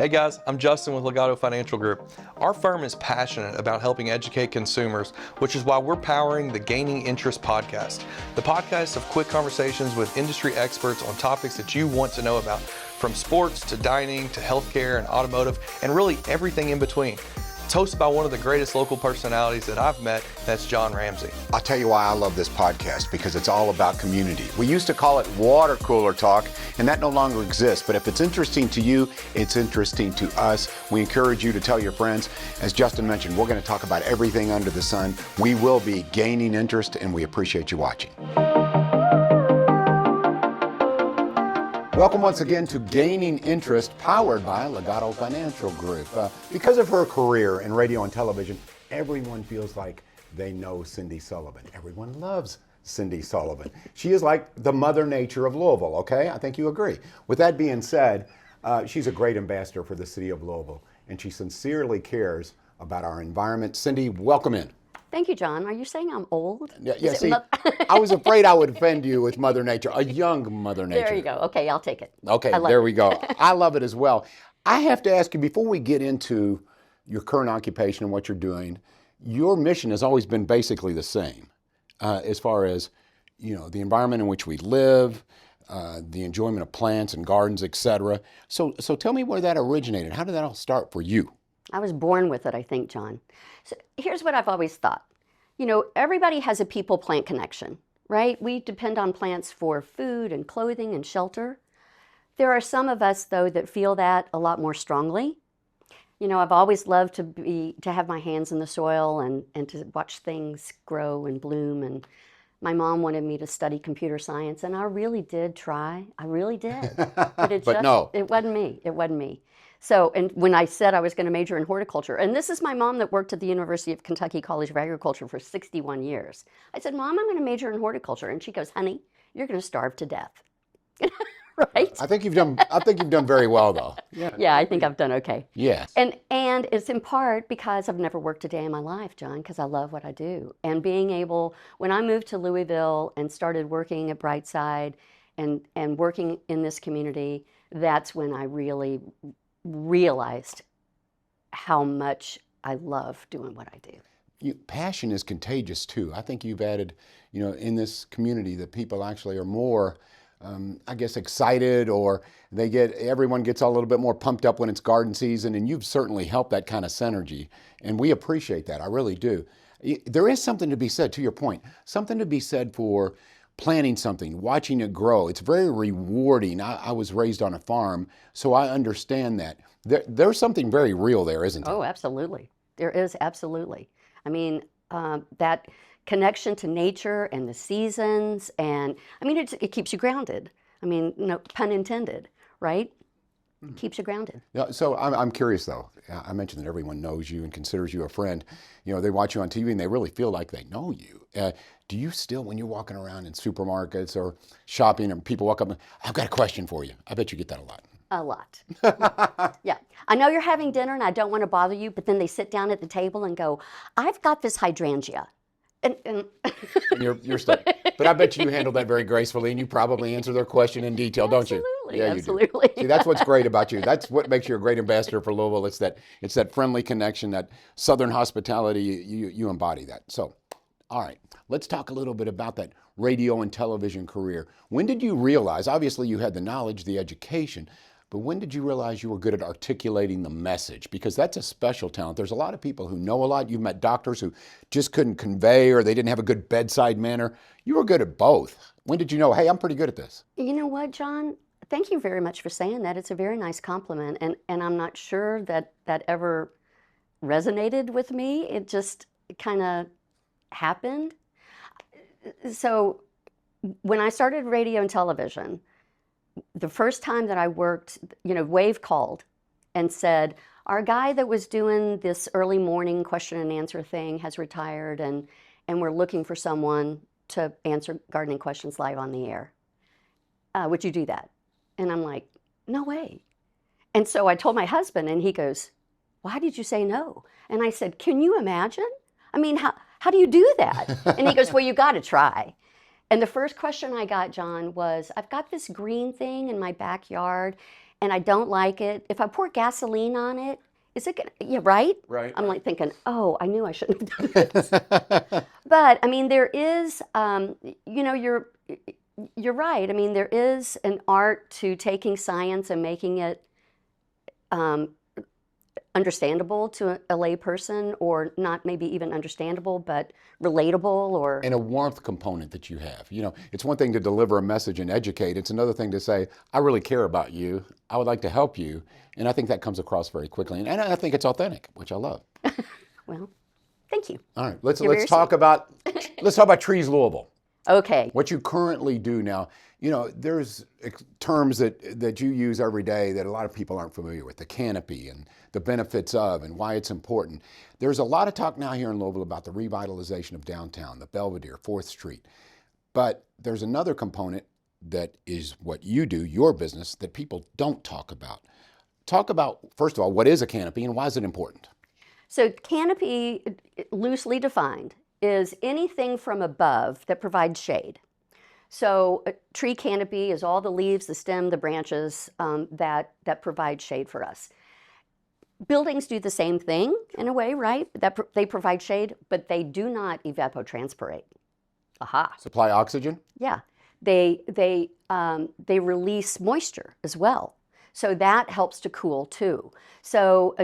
Hey guys, I'm Justin with Legato Financial Group. Our firm is passionate about helping educate consumers, which is why we're powering the Gaining Interest podcast. The podcast of quick conversations with industry experts on topics that you want to know about, from sports to dining to healthcare and automotive, and really everything in between. It's hosted by one of the greatest local personalities that I've met, that's John Ramsey. I'll tell you why I love this podcast, because it's all about community. We used to call it water cooler talk, and that no longer exists. But if it's interesting to you, it's interesting to us. We encourage you to tell your friends. As Justin mentioned, we're going to talk about everything under the sun. We will be gaining interest, and we appreciate you watching. Welcome once again to Gaining Interest, powered by Legato Financial Group. Because of her career in radio and television, everyone feels like they know Cindi Sullivan. Everyone loves Cindi Sullivan. She is like the mother nature of Louisville, okay? I think you agree. With that being said, she's a great ambassador for the city of Louisville, and she sincerely cares about our environment. Cindi, welcome in. Thank you, John. Are you saying I'm old? Yeah, see, I was afraid I would offend you with Mother Nature, a young Mother Nature. There you go. Okay, I'll take it. Okay, there we go. I love it as well. I have to ask you, before we get into your current occupation and what you're doing, your mission has always been basically the same, as far as, you know, the environment in which we live, the enjoyment of plants and gardens, etc. So tell me where that originated. How did that all start for you? I was born with it, I think, John. So here's what I've always thought. You know, everybody has a people-plant connection, right? We depend on plants for food and clothing and shelter. There are some of us, though, that feel that a lot more strongly. You know, I've always loved to have my hands in the soil and to watch things grow and bloom. And my mom wanted me to study computer science, and I really did try. I really did. But it wasn't me. It wasn't me. So, and when I said I was going to major in horticulture, and this is my mom that worked at the University of Kentucky College of Agriculture for 61 years. I said, Mom, I'm going to major in horticulture. And she goes, honey, you're going to starve to death. Right? I think you've done very well, though. Yeah, I think I've done okay. Yes. And it's in part because I've never worked a day in my life, John, because I love what I do. And being able, when I moved to Louisville and started working at Brightside and working in this community, that's when I really realized how much I love doing what I do. Passion is contagious too. I think you've added, you know, in this community that people actually are more, I guess, excited, or everyone gets a little bit more pumped up when it's garden season, and you've certainly helped that kind of synergy, and we appreciate that. I really do. There is something to be said, to your point, something to be said for planting something, watching it grow. It's very rewarding. I was raised on a farm, so I understand that. There's something very real there, isn't there? Oh, absolutely. There is, absolutely. I mean, that connection to nature and the seasons, and I mean, it keeps you grounded. I mean, no pun intended, right? It keeps you grounded. Yeah, so I'm curious, though. I mentioned that everyone knows you and considers you a friend. You know, they watch you on TV and they really feel like they know you. Do you still, when you're walking around in supermarkets or shopping and people walk up and, I've got a question for you. I bet you get that a lot. A lot. Yeah. I know you're having dinner and I don't want to bother you, but then they sit down at the table and go, I've got this hydrangea. And you're stuck. But I bet you handle that very gracefully, and you probably answer their question in detail, don't you? Yeah, absolutely. You do. See, that's what's great about you. That's what makes you a great ambassador for Louisville. It's that friendly connection, that Southern hospitality. You embody that. So, all right, let's talk a little bit about that radio and television career. When did you realize? Obviously, you had the knowledge, the education. But when did you realize you were good at articulating the message? Because that's a special talent. There's a lot of people who know a lot. You've met doctors who just couldn't convey, or they didn't have a good bedside manner. You were good at both. When did you know, hey, I'm pretty good at this? You know what, John? Thank you very much for saying that. It's a very nice compliment. And I'm not sure that ever resonated with me. It just kind of happened. So when I started radio and television, the first time that I worked, you know, Wave called and said, our guy that was doing this early morning question and answer thing has retired, and we're looking for someone to answer gardening questions live on the air. Would you do that? And I'm like, no way. And so I told my husband, and he goes, why did you say no? And I said, can you imagine? I mean, how do you do that? And he goes, well, you got to try. And the first question I got, John, was, I've got this green thing in my backyard, and I don't like it, if I pour gasoline on it, is it gonna, yeah, right? Right, I'm right. like thinking, oh, I knew I shouldn't have done this. But I mean, there is, you're right. I mean, there is an art to taking science and making it understandable to a lay person, or not maybe even understandable, but relatable, or And a warmth component that you have. It's one thing to deliver a message and educate. It's another thing to say, I really care about you. I would like to help you. And I think that comes across very quickly. And I think it's authentic, which I love. well, thank you. All right, let's You're very talk sweet. about Trees Louisville. Okay. What you currently do now. There's terms that you use every day that a lot of people aren't familiar with, the canopy and the benefits of and why it's important. There's a lot of talk now here in Louisville about the revitalization of downtown, the Belvedere, 4th Street. But there's another component that is what you do, your business, that people don't talk about. Talk about, first of all, what is a canopy and why is it important? So canopy, loosely defined, is anything from above that provides shade. So a tree canopy is all the leaves, the stem, the branches that provide shade for us. Buildings do the same thing in a way, right? They provide shade, but they do not evapotranspirate. Aha. Supply oxygen? Yeah. They release moisture as well. So that helps to cool too. So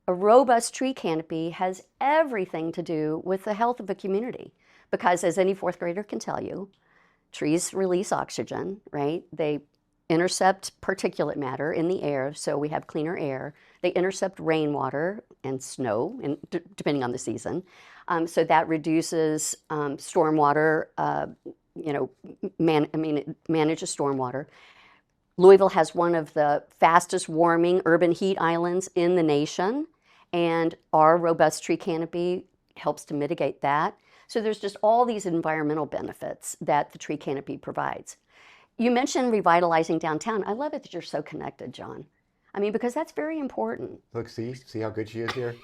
a robust tree canopy has everything to do with the health of a community, because as any 4th grader can tell you, trees release oxygen, right? They intercept particulate matter in the air, so we have cleaner air. They intercept rainwater and snow, and depending on the season. So that reduces stormwater, it manages stormwater. Louisville has one of the fastest warming urban heat islands in the nation, and our robust tree canopy helps to mitigate that. So there's just all these environmental benefits that the tree canopy provides. You mentioned revitalizing downtown. I love it that you're so connected, John. I mean, because that's very important. Look, see how good she is here?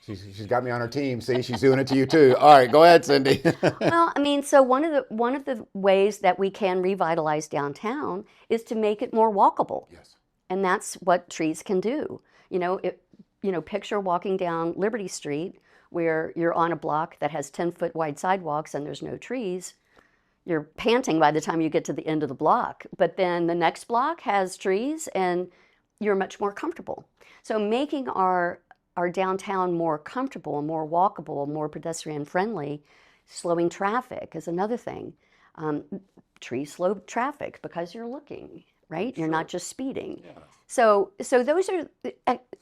She's got me on her team. See, she's doing it to you too. All right, go ahead, Cindi. Well, I mean, so one of the ways that we can revitalize downtown is to make it more walkable. Yes. And that's what trees can do. Picture walking down Liberty Street, where you're on a block that has 10-foot wide sidewalks and there's no trees. You're panting by the time you get to the end of the block. But then the next block has trees and you're much more comfortable. So making our downtown more comfortable, more walkable, more pedestrian friendly, slowing traffic is another thing. Trees slow traffic because you're looking, right? You're not just speeding. Yeah. So those are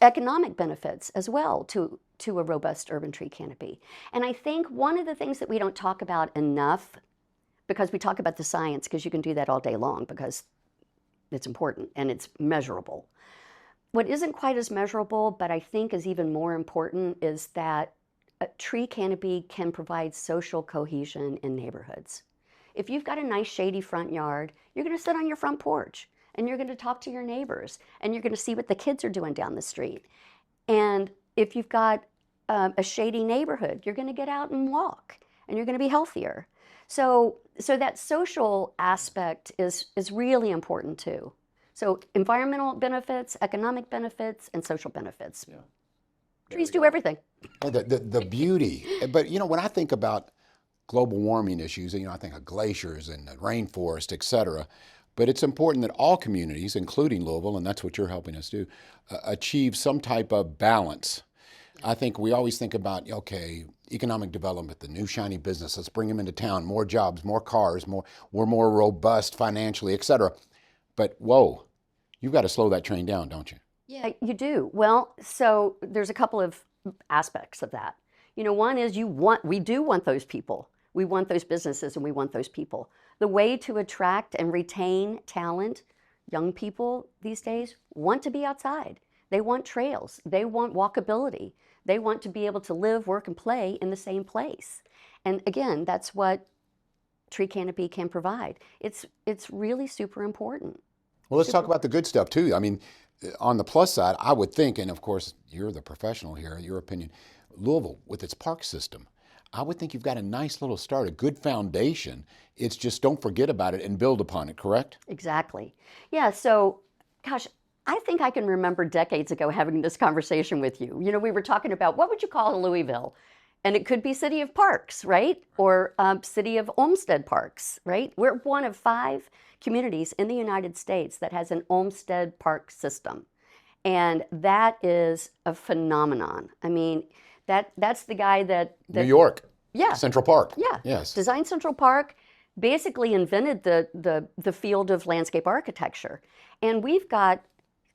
economic benefits as well to a robust urban tree canopy. And I think one of the things that we don't talk about enough, because we talk about the science, because you can do that all day long because it's important and it's measurable. What isn't quite as measurable, but I think is even more important, is that a tree canopy can provide social cohesion in neighborhoods. If you've got a nice shady front yard, you're going to sit on your front porch and you're going to talk to your neighbors and you're going to see what the kids are doing down the street. And if you've got a shady neighborhood, you're going to get out and walk and you're going to be healthier. So that social aspect is really important too. So environmental benefits, economic benefits, and social benefits. Yeah. Trees do everything. The beauty. But when I think about global warming issues, I think of glaciers and the rainforest, et cetera. But it's important that all communities, including Louisville, and that's what you're helping us do, achieve some type of balance. I think we always think about, economic development, the new shiny business, let's bring them into town, more jobs, more cars, we're more robust financially, et cetera. But whoa, you've got to slow that train down, don't you? Yeah, you do. Well, so there's a couple of aspects of that. One is we do want those people. We want those businesses and we want those people. The way to attract and retain talent, young people these days want to be outside. They want trails. They want walkability. They want to be able to live, work, and play in the same place. And again, that's what tree canopy can provide. It's really super important. Well, let's talk about the good stuff too. I mean, on the plus side, I would think, and of course, you're the professional here, your opinion, Louisville, with its park system, I would think you've got a nice little start, a good foundation. It's just don't forget about it and build upon it, correct? Exactly. Yeah, so, gosh, I think I can remember decades ago having this conversation with you. You know, we were talking about what would you call Louisville? And it could be City of Parks, right? Or City of Olmsted Parks, right? We're one of 5 communities in the United States that has an Olmsted Park system. And that is a phenomenon. I mean, that's the guy that New York. Yeah. Central Park. Yeah. Yes. Designed Central Park, basically invented the field of landscape architecture. And we've got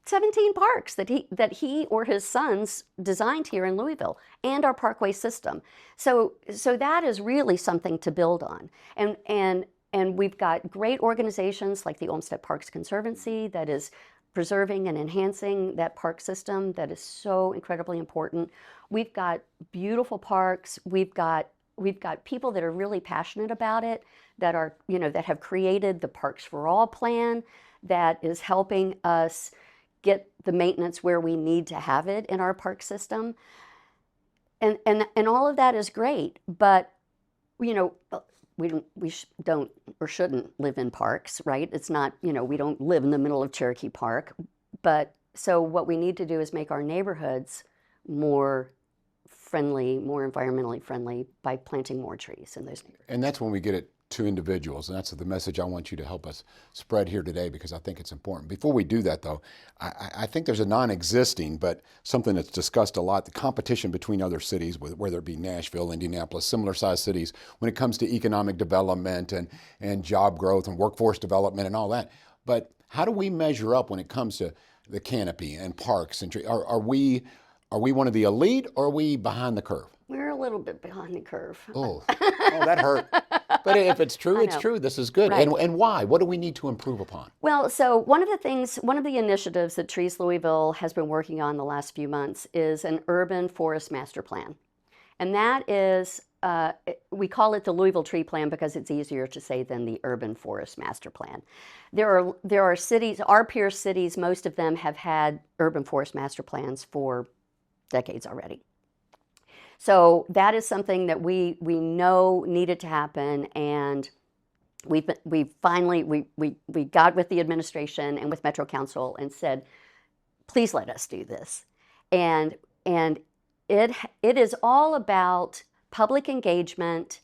17 parks that he or his sons designed here in Louisville, and our parkway system. So that is really something to build on. And we've got great organizations like the Olmsted Parks Conservancy that is preserving and enhancing that park system that is so incredibly important. We've got beautiful parks. We've got people that are really passionate about it, that are, you know, that have created the Parks for All plan that is helping us get the maintenance where we need to have it in our park system. And all of that is great, but, you know, we don't or shouldn't live in parks, right? It's not, you know, we don't live in the middle of Cherokee Park. But so what we need to do is make our neighborhoods more friendly, more environmentally friendly by planting more trees in those neighborhoods. And that's when we get it to individuals, and that's the message I want you to help us spread here today, because I think it's important. Before we do that, though, I think there's a non-existing, but something that's discussed a lot, the competition between other cities, whether it be Nashville, Indianapolis, similar-sized cities, when it comes to economic development and job growth and workforce development and all that. But how do we measure up when it comes to the canopy and parks and trees? Are we one of the elite, or are we behind the curve? We're a little bit behind the curve. Oh, that hurt. But if it's true, it's true. This is good. Right. And why? What do we need to improve upon? Well, so one of the initiatives that Trees Louisville has been working on the last few months is an urban forest master plan. And that is, we call it the Louisville Tree Plan because it's easier to say than the urban forest master plan. There are cities, our peer cities, most of them have had urban forest master plans for decades already. So that is something that we know needed to happen, and we finally got with the administration and with Metro Council and said, please let us do this. And it is all about public engagement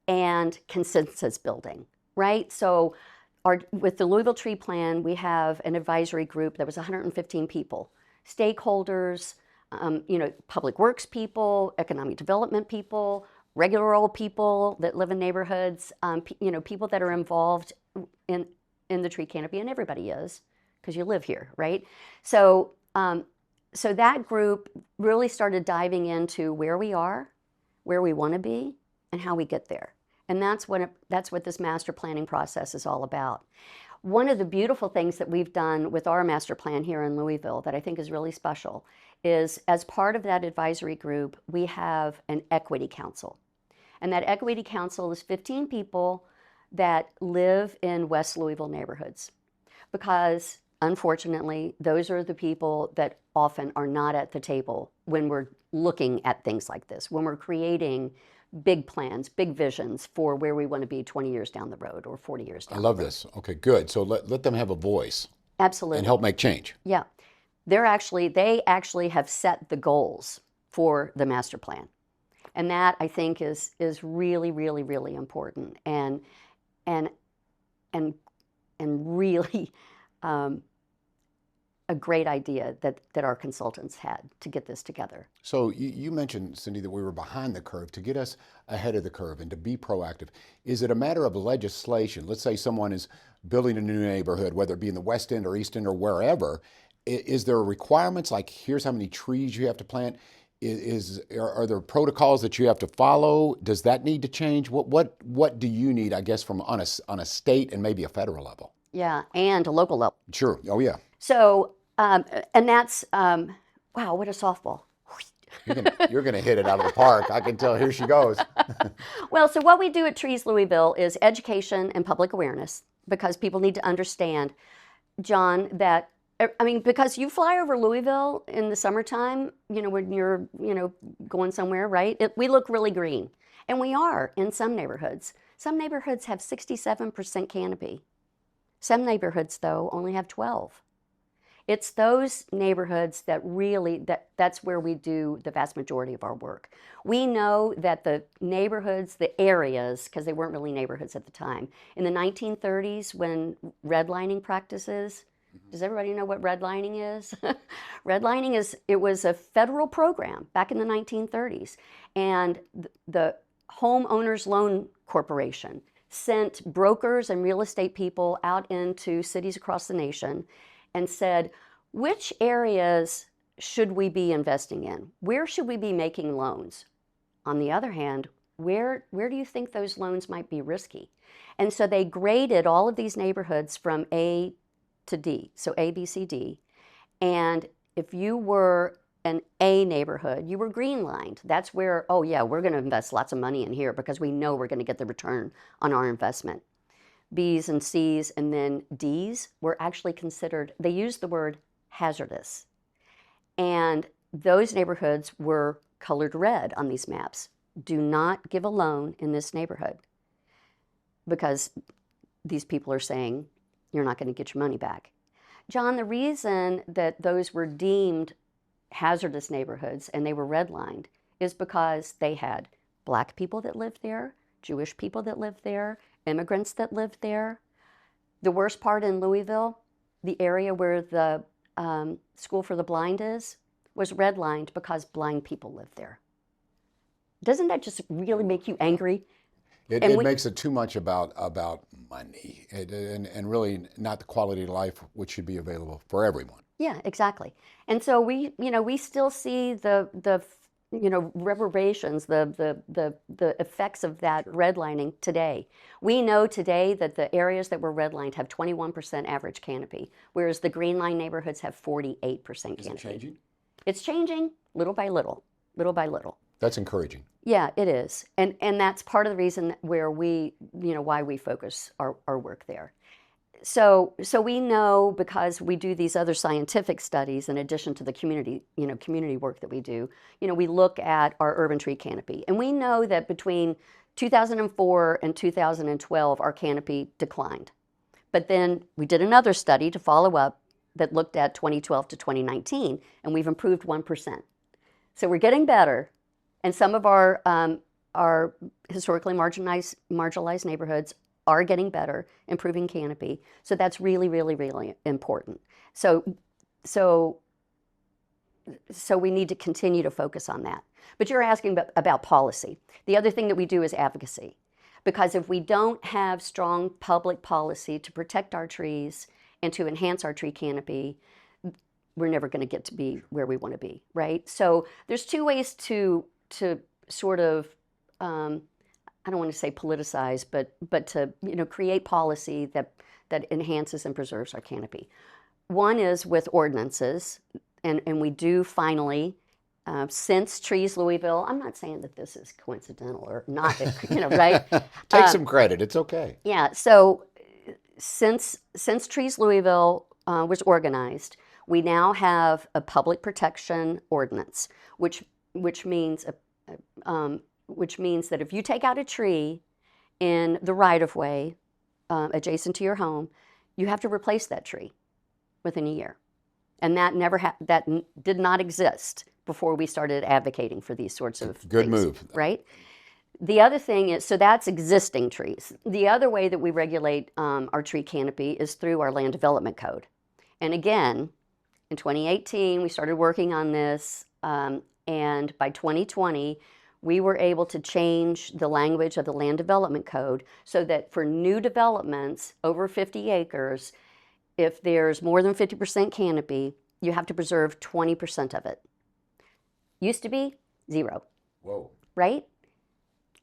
and consensus building, right? So with the Louisville Tree Plan, we have an advisory group that was 115 people, stakeholders, you know, public works people, economic development people, regular old people that live in neighborhoods, you know, people that are involved in the tree canopy, and everybody is, because you live here, right? So, so that group really started diving into where we are, where we want to be, and how we get there. And that's what this master planning process is all about. One of the beautiful things that we've done with our master plan here in Louisville that I think is really special is, as part of that advisory group, we have an equity council. And that equity council is 15 people that live in West Louisville neighborhoods, because unfortunately, those are the people that often are not at the table when we're looking at things like this, when we're creating big plans, big visions for where we want to be 20 years down the road or 40 years down the road. I love this. Okay, good. So let them have a voice. Absolutely. And help make change. Yeah. They actually have set the goals for the master plan. And that, I think, is really, really, really important and really a great idea that our consultants had to get this together. So you mentioned, Cindi, that we were behind the curve. To get us ahead of the curve and to be proactive, is it a matter of legislation? Let's say someone is building a new neighborhood, whether it be in the West End or East End or wherever. Is there requirements like, here's how many trees you have to plant? Are there protocols that you have to follow? Does that need to change? What do you need, I guess, from on a state and maybe a federal level? Yeah, and a local level. Sure. Oh yeah. So, and that's wow, what a softball. You're gonna hit it out of the park. I can tell. Here she goes. Well, so what we do at Trees Louisville is education and public awareness, because people need to understand, John, that, I mean, because you fly over Louisville in the summertime, you know, when you're, you know, going somewhere, right? We look really green. And we are in some neighborhoods. Some neighborhoods have 67% canopy. Some neighborhoods, though, only have 12. It's those neighborhoods that really, that's where we do the vast majority of our work. We know that the neighborhoods, the areas, because they weren't really neighborhoods at the time, in the 1930s when redlining practices, does everybody know what redlining is? Redlining is, it was a federal program back in the 1930s. And the Homeowners Loan Corporation sent brokers and real estate people out into cities across the nation and said, which areas should we be investing in? Where should we be making loans? On the other hand, where do you think those loans might be risky? And so they graded all of these neighborhoods from A to D, so A, B, C, D. And if you were an A neighborhood, you were green lined. That's where, oh yeah, we're going to invest lots of money in here because we know we're going to get the return on our investment. B's and C's and then D's were actually considered, they used the word hazardous. And those neighborhoods were colored red on these maps. Do not give a loan in this neighborhood because these people are saying you're not going to get your money back. John, the reason that those were deemed hazardous neighborhoods and they were redlined is because they had Black people that lived there, Jewish people that lived there, immigrants that lived there. The worst part in Louisville, the area where the School for the Blind is, was redlined because blind people lived there. Doesn't that just really make you angry? It makes it too much about money and really not the quality of life which should be available for everyone. Yeah, exactly. And so we still see the reverberations, the effects of that redlining today. We know today that the areas that were redlined have 21% average canopy, whereas the green line neighborhoods have 48% canopy. Is it changing? It's changing little by little, little by little. That's encouraging. Yeah, it is. And that's part of the reason where we, why we focus our work there. So we know, because we do these other scientific studies in addition to the community work that we do, we look at our urban tree canopy. And we know that between 2004 and 2012, our canopy declined. But then we did another study to follow up that looked at 2012 to 2019, and we've improved 1%. So we're getting better. And some of our historically marginalized neighborhoods are getting better, improving canopy. So that's really, really, really important. So we need to continue to focus on that. But you're asking about policy. The other thing that we do is advocacy. Because if we don't have strong public policy to protect our trees and to enhance our tree canopy, we're never going to get to be where we want to be, right? So there's two ways to sort of, I don't want to say politicize, but to create policy that enhances and preserves our canopy. One is with ordinances, and we do finally, since Trees Louisville. I'm not saying that this is coincidental or not, right? Take some credit. It's okay. Yeah. So since Trees Louisville was organized, we now have a public protection ordinance, which means that if you take out a tree in the right-of-way adjacent to your home, you have to replace that tree within a year. And that did not exist before we started advocating for these sorts of Good things, move. right? The other thing is, so that's existing trees. The other way that we regulate our tree canopy is through our land development code. And again, in 2018, we started working on this, and by 2020, we were able to change the language of the land development code so that for new developments over 50 acres, if there's more than 50% canopy, you have to preserve 20% of it. Used to be 0. Whoa. Right?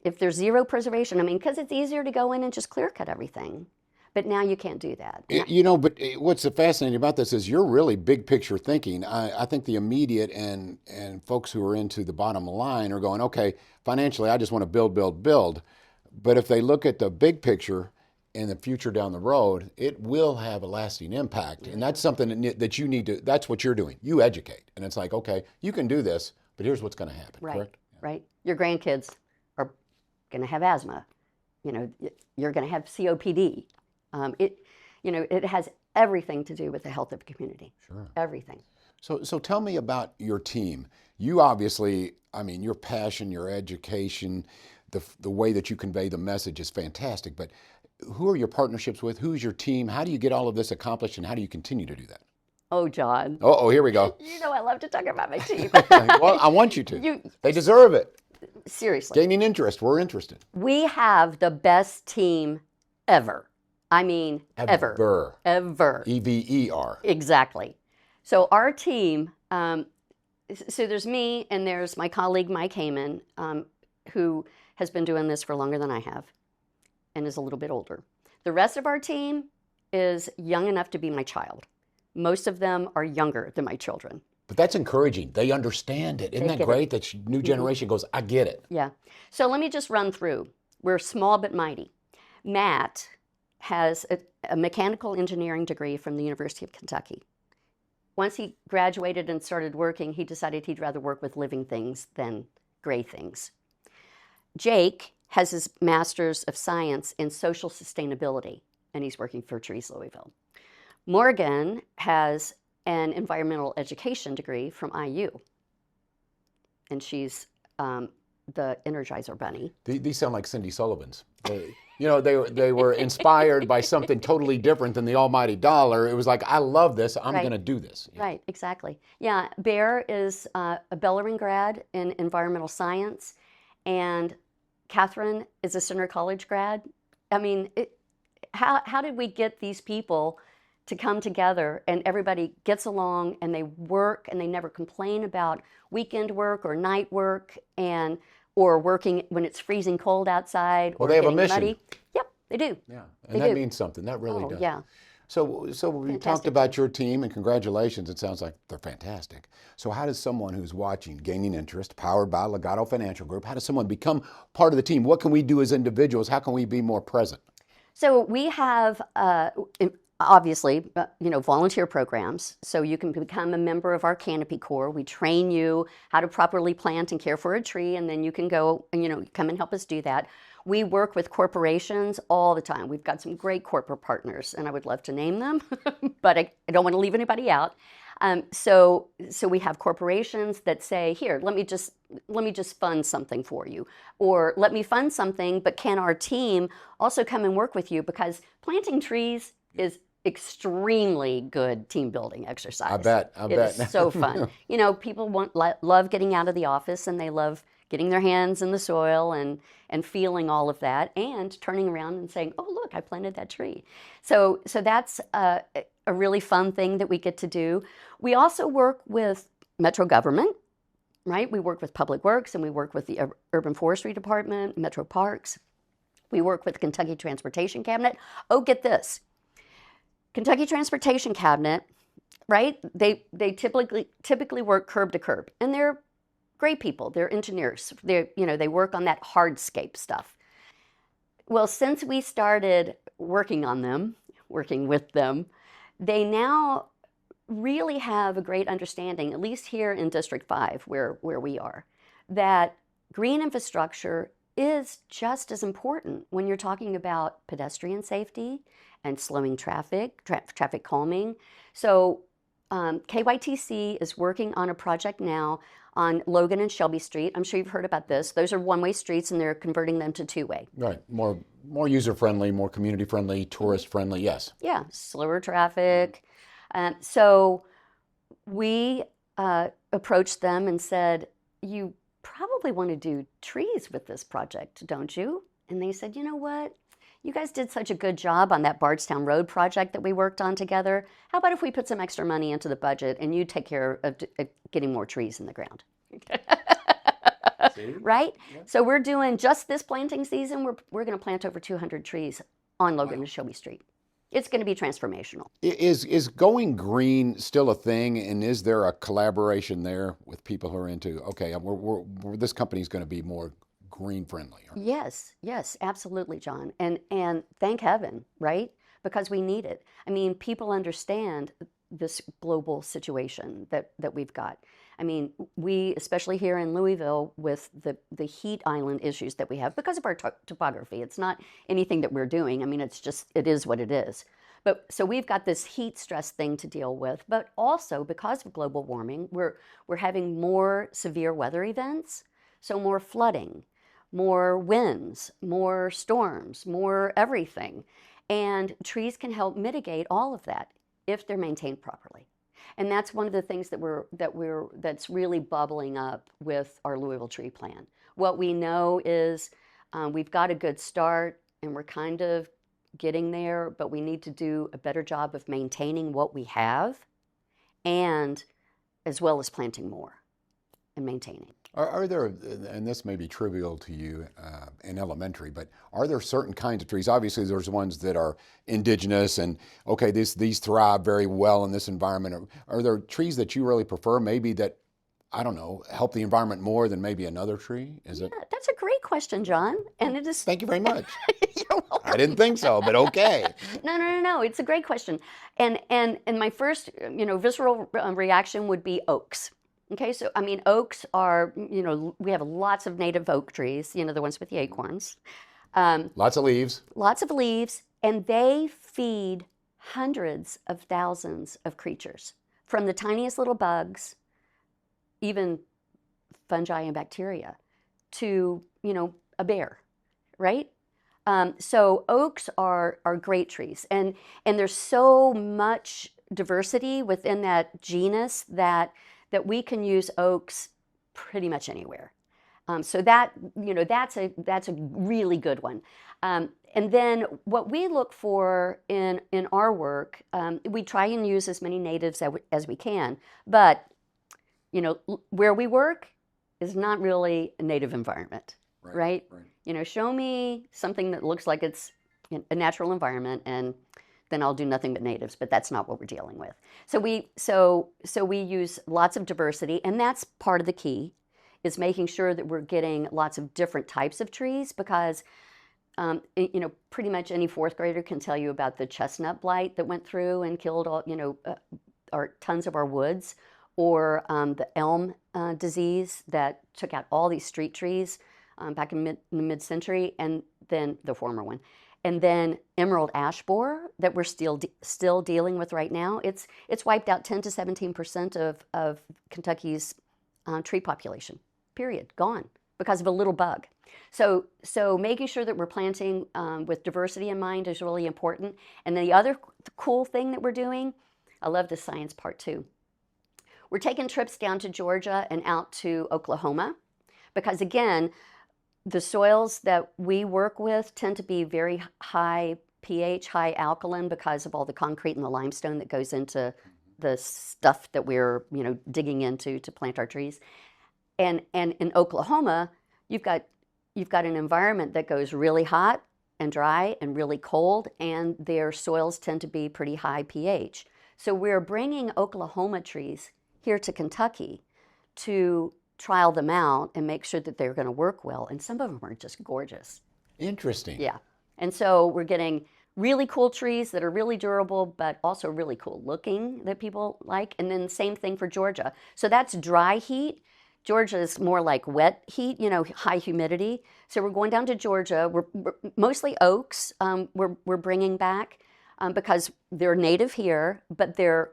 If there's 0 preservation, because it's easier to go in and just clear cut everything. But now you can't do that. But what's fascinating about this is you're really big picture thinking. I think the immediate and folks who are into the bottom line are going, okay, financially, I just want to build. But if they look at the big picture in the future down the road, it will have a lasting impact. And that's something that you need to, that's what you're doing. You educate. And it's like, okay, you can do this, but here's what's going to happen, right, correct? Right. Your grandkids are going to have asthma. You're going to have COPD. It has everything to do with the health of the community. Sure. Everything. So tell me about your team. You obviously, I mean, your passion, your education, the way that you convey the message is fantastic, but who are your partnerships with? Who's your team? How do you get all of this accomplished, and how do you continue to do that? Oh, John. Oh, here we go. You know I love to talk about my team. Well, I want you to. They deserve it. Seriously. Gaining interest. We're interested. We have the best team ever. I mean, ever. Ever. EVER. Exactly. So our team, so there's me and there's my colleague, Mike Heyman, who has been doing this for longer than I have and is a little bit older. The rest of our team is young enough to be my child. Most of them are younger than my children. But that's encouraging. They understand it. Isn't that great? That new generation goes, I get it. Yeah. So let me just run through. We're small but mighty. Matt has a mechanical engineering degree from the University of Kentucky. Once he graduated and started working, he decided he'd rather work with living things than gray things. Jake has his Master's of Science in Social Sustainability, and he's working for Trees Louisville. Morgan has an environmental education degree from IU, and she's the Energizer Bunny. These sound like Cindi Sullivans. They were inspired by something totally different than the almighty dollar. It was like, I love this. I'm going to do this. Yeah. Right, exactly. Yeah, Bear is a Bellarmine grad in environmental science, and Catherine is a Center College grad. I mean, how did we get these people to come together and everybody gets along and they work and they never complain about weekend work or night work or working when it's freezing cold outside or they have a getting mission. muddy? Yep, they do. Yeah, and that means something. That really does. Yeah. So we talked about your team, and congratulations. It sounds like they're fantastic. So how does someone who's watching, gaining interest, powered by Legato Financial Group, how does someone become part of the team? What can we do as individuals? How can we be more present? So we have, obviously, volunteer programs. So you can become a member of our Canopy Corps. We train you how to properly plant and care for a tree, and then you can go and, come and help us do that. We work with corporations all the time. We've got some great corporate partners, and I would love to name them, but I don't want to leave anybody out. So we have corporations that say, here, let me just fund something for you, or let me fund something, but can our team also come and work with you? Because planting trees is extremely good team building exercise. I bet. It's so fun. People love getting out of the office, and they love getting their hands in the soil and feeling all of that, and turning around and saying, oh, look, I planted that tree. So that's a really fun thing that we get to do. We also work with Metro government, right? We work with Public Works, and we work with the Urban Forestry Department, Metro Parks. We work with the Kentucky Transportation Cabinet. Oh, get this. Kentucky Transportation Cabinet, right? They typically work curb to curb, and they're great people. They're engineers. They work on that hardscape stuff. Well, since we started working with them, they now really have a great understanding, at least here in District 5, where we are, that green infrastructure is just as important when you're talking about pedestrian safety and slowing traffic calming. So KYTC is working on a project now on Logan and Shelby Street. I'm sure you've heard about this. Those are one-way streets, and they're converting them to two-way. Right, more user-friendly, more community-friendly, tourist-friendly, yes. Yeah, slower traffic. So we approached them and said, you probably want to do trees with this project, don't you? And they said, you know what? You guys did such a good job on that Bardstown Road project that we worked on together. How about if we put some extra money into the budget and you take care of getting more trees in the ground? Right? Yeah. So we're doing just this planting season, we're going to plant over 200 trees on Logan and Shelby Street. It's going to be transformational. Is going green still a thing, and is there a collaboration there with people who are into, okay, this company's going to be more green friendly? Yes, absolutely, John. And thank heaven, right? Because we need it. I mean, people understand this global situation that we've got. I mean, we, especially here in Louisville, with the heat island issues that we have because of our topography, it's not anything that we're doing. I mean, it is what it is. But so we've got this heat stress thing to deal with, but also because of global warming, we're having more severe weather events, so more flooding, more winds, more storms, more everything. And trees can help mitigate all of that if they're maintained properly. And that's one of the things that's really bubbling up with our Louisville tree plan. What we know is we've got a good start and we're kind of getting there, but we need to do a better job of maintaining what we have and as well as planting more and maintaining. Are there, and this may be trivial to you in elementary, but are there certain kinds of trees? Obviously, there's ones that are indigenous and, okay, these thrive very well in this environment. Are there trees that you really prefer, maybe that, I don't know, help the environment more than maybe another tree? Is it? That's a great question, John. And it is. Thank you very much. You're welcome. I didn't think so, but okay. No. It's a great question. And my first, visceral reaction would be oaks. Okay, so I mean, oaks are, we have lots of native oak trees, the ones with the acorns. Lots of leaves. Lots of leaves, and they feed hundreds of thousands of creatures, from the tiniest little bugs, even fungi and bacteria, to, a bear, right? So oaks are great trees, and there's so much diversity within that genus that we can use oaks pretty much anywhere. So that's a really good one. And then what we look for in our work, we try and use as many natives as we can, but where we work is not really a native environment, right? Show me something that looks like it's a natural environment, and then I'll do nothing but natives, but that's not what we're dealing with. So we use lots of diversity, and that's part of the key, is making sure that we're getting lots of different types of trees, because pretty much any fourth grader can tell you about the chestnut blight that went through and killed all, tons of our woods, or the elm disease that took out all these street trees back in the mid-century, and then the former one. And then emerald ash borer that we're still dealing with right now. It's wiped out 10 to 17% of Kentucky's tree population. Period. Gone because of a little bug. So making sure that we're planting with diversity in mind is really important. And then the other cool thing that we're doing, I love the science part too. We're taking trips down to Georgia and out to Oklahoma, because again, the soils that we work with tend to be very high pH, high alkaline, because of all the concrete and the limestone that goes into the stuff that we're digging into to plant our trees. And in Oklahoma, you've got an environment that goes really hot and dry and really cold, and their soils tend to be pretty high pH. So we're bringing Oklahoma trees here to Kentucky to trial them out and make sure that they're going to work well. And some of them are just gorgeous. Interesting. Yeah. And so we're getting really cool trees that are really durable, but also really cool looking that people like. And then same thing for Georgia. So that's dry heat. Georgia is more like wet heat, high humidity. So we're going down to Georgia. We're mostly oaks. We're bringing back because they're native here, but they're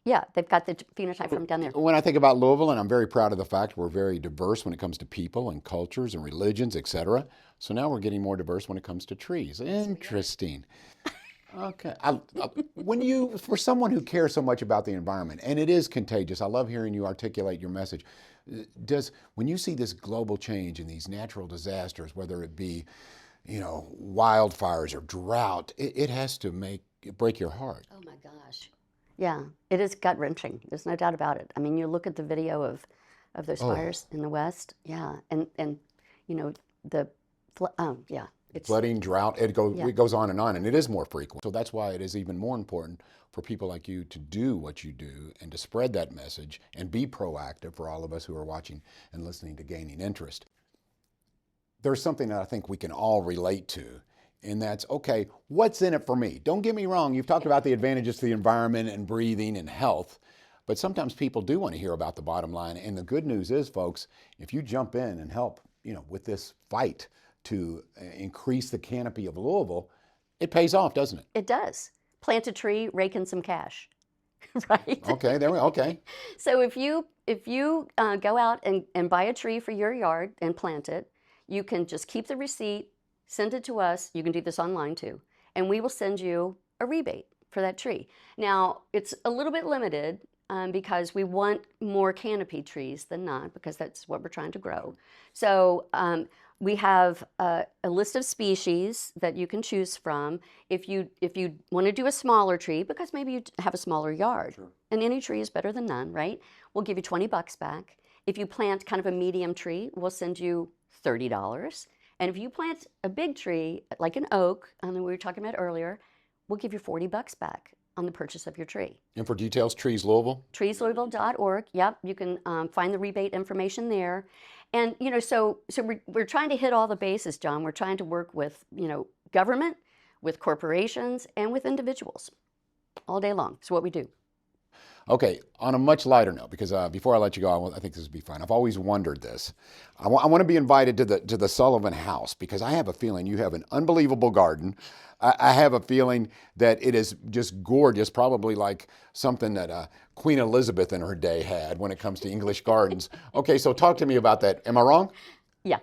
yeah, they've got the phenotype from down there. When I think about Louisville, and I'm very proud of the fact we're very diverse when it comes to people and cultures and religions, etc. So now we're getting more diverse when it comes to trees. Interesting. Okay. For someone who cares so much about the environment, and it is contagious, I love hearing you articulate your message. When you see this global change in these natural disasters, whether it be, wildfires or drought, it has to break your heart. Oh my gosh. Yeah, it is gut-wrenching. There's no doubt about it. I mean, you look at the video of those fires in the West. Yeah, and it's flooding, drought. It goes on, and it is more frequent. So that's why it is even more important for people like you to do what you do and to spread that message and be proactive for all of us who are watching and listening to Gaining Interest. There's something that I think we can all relate to. And that's, okay, what's in it for me? Don't get me wrong, you've talked about the advantages to the environment and breathing and health, but sometimes people do want to hear about the bottom line. And the good news is, folks, if you jump in and help, with this fight to increase the canopy of Louisville, it pays off, doesn't it? It does. plant a tree, rake in some cash, right? Okay, there we go. Okay. So if you go out and buy a tree for your yard and plant it, you can just keep the receipt, send it to us. You can do this online too, and we will send you a rebate for that tree. Now, it's a little bit limited because we want more canopy trees than not, because that's what we're trying to grow. So we have a list of species that you can choose from. If you want to do a smaller tree, because maybe you have a smaller yard, sure, and any tree is better than none, right? We'll give you $20 back. If you plant kind of a medium tree, we'll send you $30. And if you plant a big tree, like an oak, and we were talking about earlier, we'll give you $40 back on the purchase of your tree. And for details, Trees Louisville? TreesLouisville.org. Yep, you can find the rebate information there. And, you know, so we're trying to hit all the bases, John. We're trying to work with, you know, government, with corporations, and with individuals all day long. It's what we do. Okay, on a much lighter note, because before I let you go, I think this would be fun. I've always wondered this. I want to be invited to the Sullivan house, because I have a feeling you have an unbelievable garden. I have a feeling that it is just gorgeous, probably like something that Queen Elizabeth in her day had when it comes to English gardens. Okay, so talk to me about that. Am I wrong? Yeah.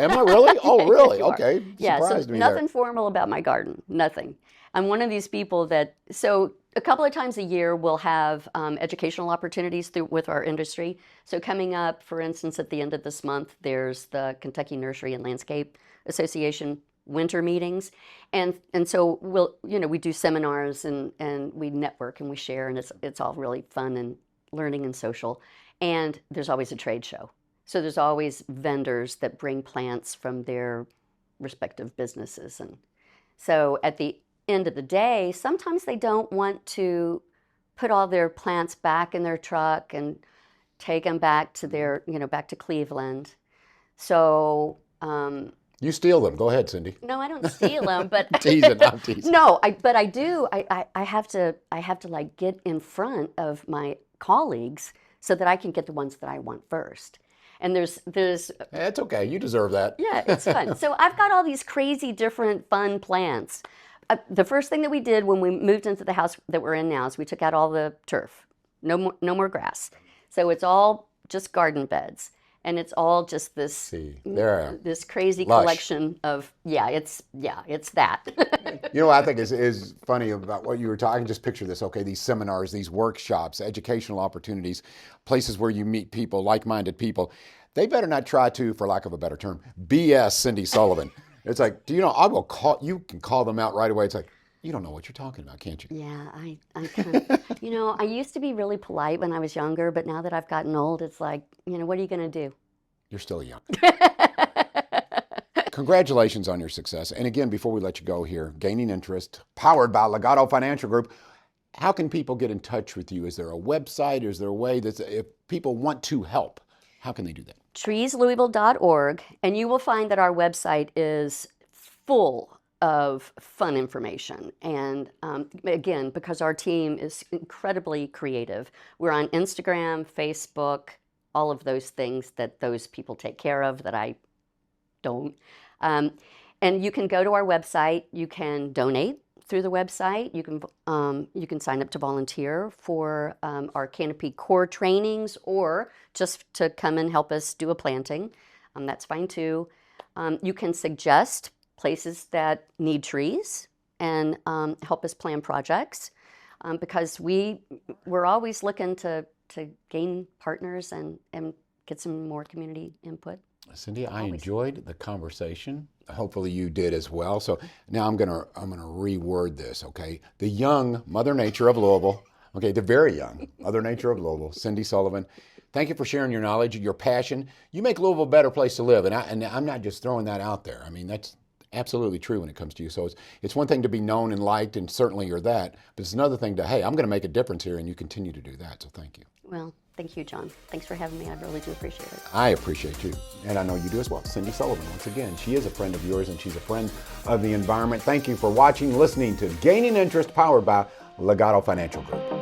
Am I really? Oh, really? Yes, okay. Yeah, Surprised so me nothing there. formal about my garden, nothing. I'm one of these people that, so a couple of times a year we'll have educational opportunities with our industry. So coming up, for instance, at the end of this month, there's the Kentucky Nursery and Landscape Association winter meetings. And so we do seminars and we network and we share, and it's all really fun and learning and social. And there's always a trade show. So there's always vendors that bring plants from their respective businesses. And so at the end of the day, sometimes they don't want to put all their plants back in their truck and take them back to back to Cleveland. So you steal them. Go ahead, Cindy. no, I don't steal them, but I'm teasing. No, but I do. I have to like get in front of my colleagues so that I can get the ones that I want first. And there's It's okay. You deserve that. Yeah, it's fun. So I've got all these crazy, different, fun plants. The first thing that we did when we moved into the house that we're in now is we took out all the turf. No more grass. So it's all just garden beds. And it's all just this crazy lush collection of, it's that. You know what I think is funny about what you were talking? Just picture this, okay? These seminars, these workshops, educational opportunities, places where you meet people, like-minded people. They better not try to, for lack of a better term, BS Cindi Sullivan. It's like, you can call them out right away. It's like, you don't know what you're talking about, can't you? Yeah, I kind of, I used to be really polite when I was younger, but now that I've gotten old, it's like, what are you going to do? You're still young. Congratulations on your success. And again, before we let you go here, Gaining Interest, powered by Legato Financial Group. How can people get in touch with you? Is there a website? Is there a way that if people want to help, how can they do that? TreesLouisville.org, and you will find that our website is full of fun information. And again, because our team is incredibly creative, we're on Instagram, Facebook, all of those things that those people take care of that I don't. And you can go to our website. You can donate through the website. You can sign up to volunteer for our Canopy Core trainings, or just to come and help us do a planting. That's fine too. You can suggest places that need trees and help us plan projects, because we're always looking to gain partners and get some more community input. Cindy, I enjoyed the conversation. Hopefully you did as well. So now I'm gonna reword this, okay? The young Mother Nature of Louisville, okay, the very young Mother Nature of Louisville, Cindi Sullivan. Thank you for sharing your knowledge, your passion. You make Louisville a better place to live, and I'm not just throwing that out there. I mean, that's absolutely true when it comes to you. So it's one thing to be known and liked, and certainly you're that, but it's another thing to, hey, I'm going to make a difference here, and you continue to do that. So thank you. Well, thank you, John. Thanks for having me. I really do appreciate it. I appreciate you, and I know you do as well. Cindi Sullivan, once again, she is a friend of yours, and she's a friend of the environment. Thank you for watching, listening to Gaining Interest, powered by Legato Financial Group.